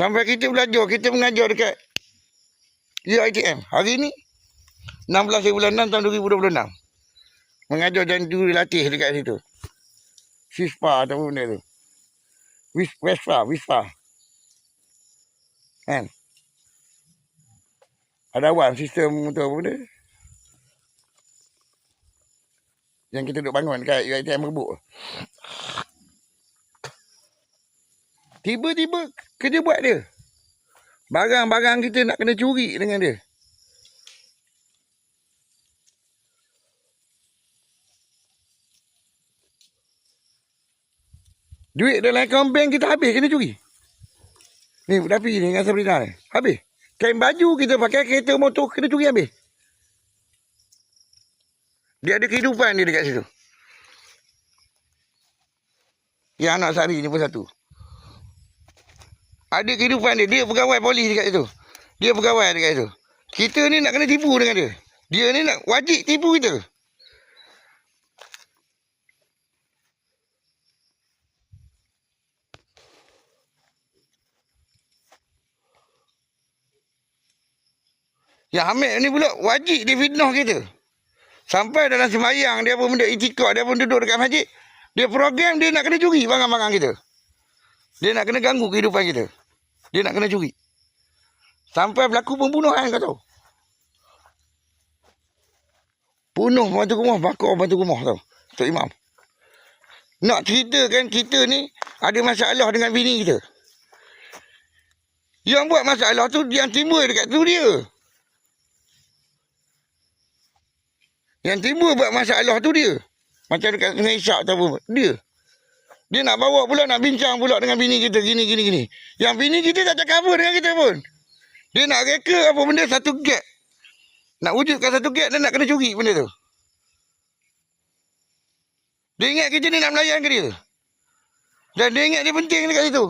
Sampai kita belajar, kita mengajar dekat UiTM. Hari ni 16 bulan 6 tahun 2026. Mengajar dan juri latih dekat situ. Wispa atau benda tu. Wispa. Kan? Ada awal sistem tu apa benda. Yang kita duduk bangun dekat UiTM Merbuk. Tiba-tiba kerja buat dia. Barang-barang kita nak kena curi dengan dia. Duit dalam akaun bank kita habis kena curi. Ni Dapi ni dengan Sabrina ni. Habis. Kain baju kita pakai, kereta motor kena curi habis. Dia ada kehidupan dia dekat situ. Yang anak Sari ni pun satu. Ada kehidupan dia. Dia pegawai polis dekat situ. Dia pegawai dekat situ. Kita ni nak kena tipu dengan dia. Dia ni nak wajib tipu kita. Yang Hamid ni pula wajib dia fitnah kita. Sampai dalam sembahyang dia pun benda itikad, dia pun duduk dekat masjid. Dia program dia nak kena curi barang-barang kita. Dia nak kena ganggu kehidupan kita. Dia nak kena curi. Sampai berlaku pembunuhan kau tahu. Bunuh pembantu rumah, bakar pembantu rumah tau. Tok Imam. Nak ceritakan kita ni ada masalah dengan bini kita. Yang buat masalah tu, yang timbul dekat tu dia. Yang timbul buat masalah tu dia. Macam dekat Sungai Isyak tu apa. Dia. Dia nak bawa pula, nak bincang pula dengan bini kita. Gini. Yang bini kita tak cakap apa dengan kita pun. Dia nak reka apa benda satu gap. Nak wujudkan satu gap, dia nak kena curi benda tu. Dia ingat kita ni nak melayan ke dia. Dan dia ingat dia penting dekat situ.